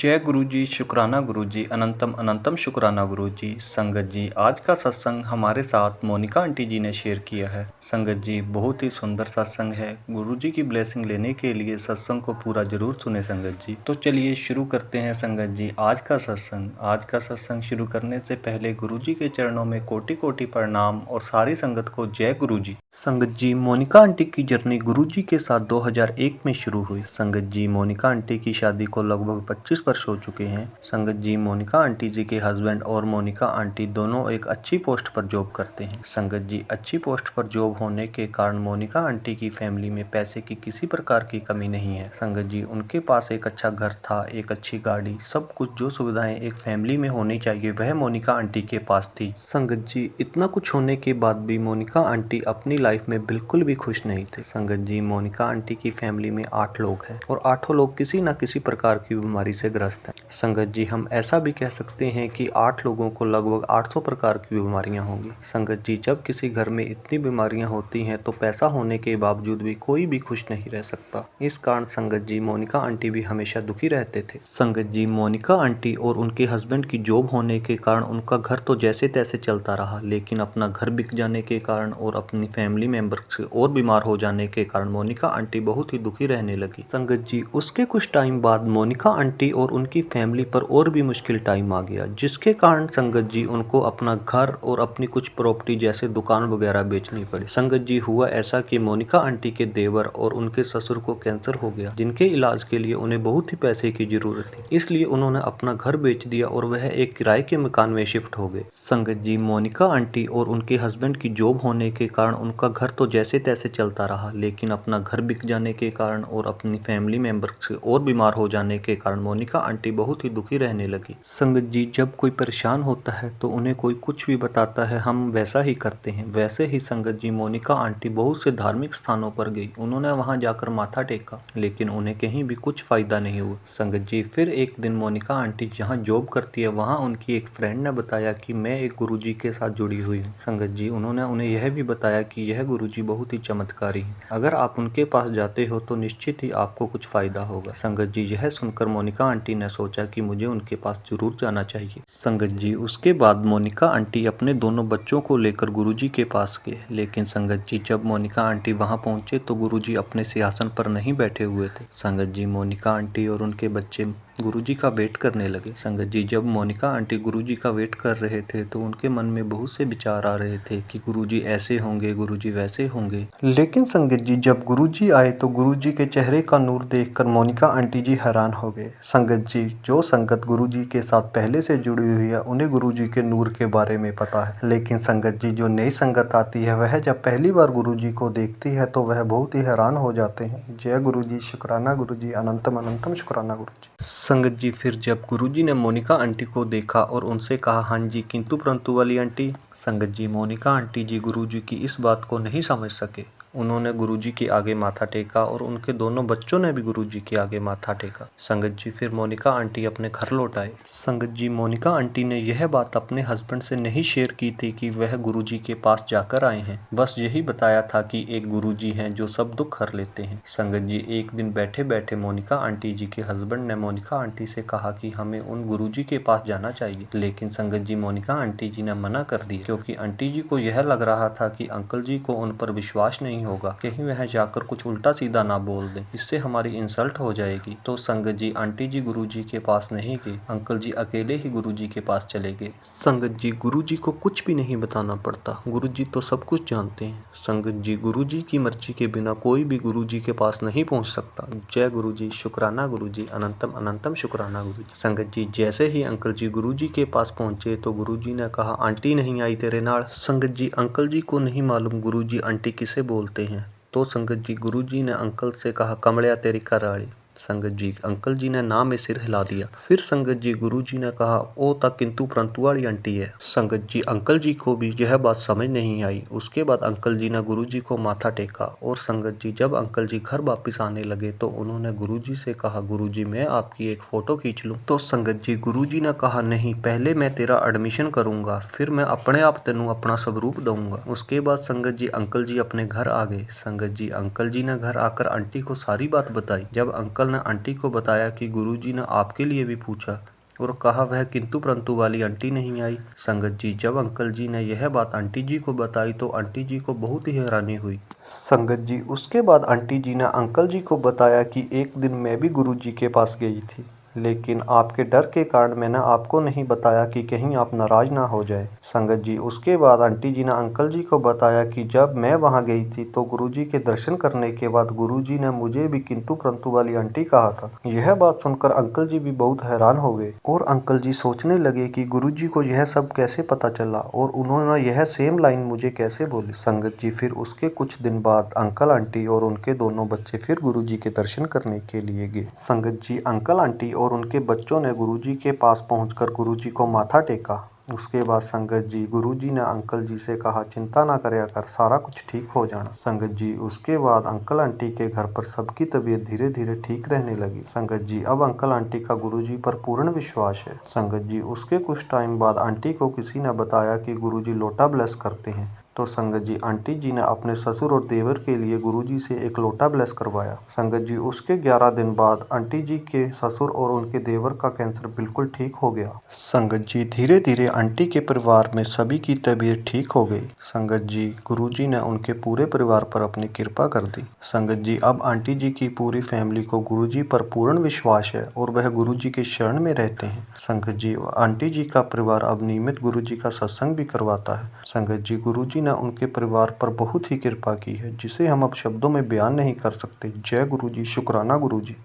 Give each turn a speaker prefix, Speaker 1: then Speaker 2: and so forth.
Speaker 1: जय गुरुजी, शुक्राना गुरुजी, अनंतम अनंतम शुक्राना गुरुजी। संगत जी, आज का सत्संग हमारे साथ मोनिका आंटी जी ने शेयर किया है। संगत जी, बहुत ही सुंदर सत्संग है। गुरुजी की ब्लेसिंग लेने के लिए सत्संग को पूरा जरूर सुने संगत जी। तो चलिए शुरू करते हैं संगत जी आज का सत्संग। आज का सत्संग शुरू करने से पहले गुरुजी के चरणों में कोटि कोटि प्रणाम और सारी संगत को जय गुरुजी। संगत जी, मोनिका आंटी की जर्नी गुरुजी के साथ 2001 में शुरू हुई। संगत जी, मोनिका आंटी की शादी को लगभग 25 वर्ष हो चुके हैं। संगत जी, मोनिका आंटी जी के हस्बैंड और मोनिका आंटी दोनों एक अच्छी पोस्ट पर जॉब करते हैं। संगत जी, अच्छी पोस्ट पर जॉब होने के कारण मोनिका आंटी की फैमिली में पैसे की किसी प्रकार की कमी नहीं है। संगत जी, उनके पास एक अच्छा घर था, एक अच्छी गाड़ी, सब कुछ जो सुविधाएं एक फैमिली में होनी चाहिए वह मोनिका आंटी के पास थी। संगत जी, इतना कुछ होने के बाद भी मोनिका आंटी अपनी लाइफ में बिल्कुल भी खुश नहीं थे। संगत जी, मोनिका आंटी की फैमिली में 8 लोग हैं और 8 लोग किसी न किसी प्रकार की बीमारी से ग्रस्त हैं। संगत जी, हम ऐसा भी कह सकते हैं कि 8 लोगों को लगभग 800 प्रकार की बीमारियां होंगी। संगत जी, जब किसी घर में इतनी बीमारियां होती हैं तो पैसा होने के बावजूद भी कोई भी खुश नहीं रह सकता। इस कारण संगत जी, मोनिका आंटी भी हमेशा दुखी रहते थे। संगत जी, मोनिका आंटी और उनके हस्बैंड की जॉब होने के कारण उनका घर तो जैसे तैसे चलता रहा, लेकिन अपना घर बिक जाने के कारण और अपनी फैमिली मेंबर से और बीमार हो जाने के कारण मोनिका आंटी बहुत ही दुखी रहने लगी। संगत जी, उसके कुछ टाइम बाद मोनिका आंटी और उनकी फैमिली पर और भी मुश्किल टाइम आ गया, जिसके कारण संगत जी उनको अपना घर और अपनी कुछ प्रॉपर्टी जैसे दुकान वगैरह बेचनी पड़ी। संगत जी, हुआ ऐसा कि मोनिका आंटी के देवर और उनके ससुर को कैंसर हो गया, जिनके इलाज के लिए उन्हें बहुत ही पैसे की जरूरत थी। इसलिए उन्होंने अपना घर बेच दिया और वह एक किराए के मकान में शिफ्ट हो गए। संगत जी, मोनिका आंटी और उनके हस्बैंड की जॉब होने के कारण उनका घर तो जैसे तैसे चलता रहा, लेकिन अपना घर बिक जाने के कारण और अपनी फैमिली मेंबर से और बीमार हो जाने के कारण मोनिका आंटी बहुत ही दुखी रहने लगी। संगत जी, जब कोई परेशान होता है तो उन्हें कोई कुछ भी बताता है, हम वैसा ही करते हैं। वैसे ही संगत जी, मोनिका आंटी बहुत से धार्मिक स्थानों पर गई। उन्होंने वहां जाकर माथा टेका, लेकिन उन्हें कहीं भी कुछ फायदा नहीं हुआ। संगत जी, फिर एक दिन मोनिका आंटी जहां जॉब करती है वहां उनकी एक फ्रेंड ने बताया कि मैं एक गुरुजी के साथ जुड़ी हुई हूँ। संगत जी, उन्होंने उन्हें यह भी बताया कि यह गुरुजी बहुत ही चमत्कारी है, अगर आप उनके पास जाते हो तो निश्चित ही आपको कुछ फायदा होगा। संगत जी, यह सुनकर मोनिका आंटी ने सोचा कि मुझे उनके पास जरूर जाना चाहिए। संगत जी, उसके बाद मोनिका आंटी अपने दोनों बच्चों को लेकर गुरुजी के पास गए, लेकिन संगत जी, जब मोनिका आंटी वहां पहुंचे तो गुरुजी अपने सिंहासन पर नहीं बैठे हुए थे। संगत जी, मोनिका आंटी और उनके बच्चे गुरुजी का वेट करने लगे। संगत जी, जब मोनिका आंटी गुरुजी का वेट कर रहे थे तो उनके मन में बहुत से विचार आ रहे थे कि गुरुजी ऐसे होंगे, गुरुजी वैसे होंगे। लेकिन संगत जी, जब गुरुजी आए तो गुरुजी के चेहरे का नूर देखकर मोनिका आंटी जी हैरान हो गए। संगत जी, जो संगत गुरुजी के साथ पहले से जुड़ी हुई है उन्हें गुरुजी के नूर के बारे में पता है, लेकिन संगत जी, जो नई संगत आती है वह जब पहली बार गुरुजी को देखती है तो वह बहुत ही हैरान हो जाते हैं। जय गुरुजी, शुक्राना गुरुजी, अनंतम अनंतम शुक्राना गुरुजी। संगत जी, फिर जब गुरुजी ने मोनिका आंटी को देखा और उनसे कहा, हाँ जी किंतु परंतु वाली आंटी। संगत जी, मोनिका आंटी जी गुरुजी की इस बात को नहीं समझ सके। उन्होंने गुरुजी के आगे माथा टेका और उनके दोनों बच्चों ने भी गुरुजी के आगे माथा टेका। संगत जी, फिर मोनिका आंटी अपने घर लौट आए। संगत जी, मोनिका आंटी ने यह बात अपने हस्बैंड से नहीं शेयर की थी कि वह गुरुजी के पास जाकर आए हैं, बस यही बताया था कि एक गुरुजी हैं जो सब दुख हर लेते हैं। संगत जी, एक दिन बैठे बैठे मोनिका आंटी जी के हस्बैंड ने मोनिका आंटी से कहा कि हमें उन गुरुजी के पास जाना चाहिए, लेकिन संगत जी, मोनिका आंटी जी ने मना कर दिया, क्योंकि आंटी जी को यह लग रहा था कि अंकल जी को उन पर विश्वास नहीं होगा, कहीं वह जाकर कुछ उल्टा सीधा ना बोल दें, इससे हमारी इंसल्ट हो जाएगी। तो संगत जी, आंटी जी गुरुजी के पास नहीं गए, अंकल जी अकेले ही गुरुजी के पास चले गए। संगत जी, गुरुजी को कुछ भी नहीं बताना पड़ता, गुरुजी तो सब कुछ जानते हैं। संगत जी, गुरुजी की मर्जी के बिना कोई भी गुरुजी के पास नहीं पहुंच सकता। जय गुरुजी, शुक्राना गुरुजी, अनंतम अनंतम शुक्राना गुरुजी। संगत जी, जैसे ही अंकल जी गुरुजी के पास पहुंचे तो गुरुजी ने कहा, आंटी नहीं आई तेरे नाल। संगत जी, अंकल जी को नहीं मालूम गुरुजी आंटी किसे बोलते हैं, तो संगत जी, गुरुजी ने अंकल से कहा, कमलिया तेरी घरवाली। संगत जी, अंकल जी ने ना में सिर हिला दिया। फिर संगत जी, गुरुजी ने कहा, ओ ता किंतु परंतु वाली आंटी है। संगत जी, अंकल जी को भी यह बात समझ नहीं आई। उसके बाद अंकल जी ने गुरुजी को माथा टेका और संगत जी, जब अंकल जी घर वापिस आने लगे तो उन्होंने गुरुजी से कहा, गुरुजी मैं आपकी एक फोटो खींच लूं। तो संगत जी, गुरुजी ने कहा, नहीं, पहले मैं तेरा एडमिशन करूंगा, फिर मैं अपने आप तेनू अपना स्वरूप दूंगा। उसके बाद संगत जी, अंकल जी अपने घर आ गए। संगत जी, अंकल जी ने घर आकर आंटी को सारी बात बताई। जब अंकल ने आंटी को बताया कि गुरुजी ने आपके लिए भी पूछा और कहा वह किंतु परंतु वाली आंटी नहीं आई। संगत जी, जब अंकल जी ने यह बात आंटी जी को बताई तो आंटी जी को बहुत ही हैरानी हुई। संगत जी, उसके बाद आंटी जी ने अंकल जी को बताया कि एक दिन मैं भी गुरुजी के पास गई थी, लेकिन आपके डर के कारण मैंने आपको नहीं बताया कि कहीं आप नाराज ना हो जाए। संगत जी, उसके बाद आंटी जी ने अंकल जी को बताया कि जब मैं वहां गई थी तो गुरुजी के दर्शन करने के बाद गुरुजी ने मुझे भी किंतु परंतु वाली आंटी कहा था। यह बात सुनकर अंकल जी भी बहुत हैरान हो गए और अंकल जी सोचने लगे कि गुरुजी को यह सब कैसे पता चला और उन्होंने यह सेम लाइन मुझे कैसे बोली। संगत जी, फिर उसके कुछ दिन बाद अंकल आंटी और उनके दोनों बच्चे फिर गुरुजी के दर्शन करने के लिए गए। संगत जी, अंकल आंटी और उनके बच्चों ने गुरुजी के पास पहुंचकर गुरुजी को माथा टेका। उसके बाद संगत जी, गुरुजी ने अंकल जी से कहा चिंता ना करया कर, सारा कुछ ठीक हो जाना। संगत जी, उसके बाद अंकल आंटी के घर पर सबकी तबीयत धीरे धीरे ठीक रहने लगी। संगत जी, अब अंकल आंटी का गुरुजी पर पूर्ण विश्वास है। संगत जी, उसके कुछ टाइम बाद आंटी को किसी ने बताया कि गुरुजी लोटा ब्लेस करते हैं। तो संगत जी, आंटी जी ने अपने ससुर और देवर के लिए गुरुजी से एक लोटा ब्लेस करवाया। संगत जी, उसके 11 दिन बाद आंटी जी के ससुर और उनके देवर का कैंसर बिल्कुल ठीक हो गया। संगत जी, धीरे धीरे आंटी के परिवार में सभी की तबीयत ठीक हो गई। संगत जी, गुरुजी ने उनके पूरे परिवार पर अपनी कृपा कर दी। संगत जी, अब आंटी जी की पूरी फैमिली को गुरुजी पर पूर्ण विश्वास है और वह गुरुजी के शरण में रहते हैं। संगत जी, आंटी जी का परिवार अब नियमित गुरुजी का सत्संग भी करवाता है। संगत जी, गुरुजी ने उनके परिवार पर बहुत ही कृपा की है जिसे हम अब शब्दों में बयान नहीं कर सकते। जय गुरुजी, शुक्राना गुरुजी।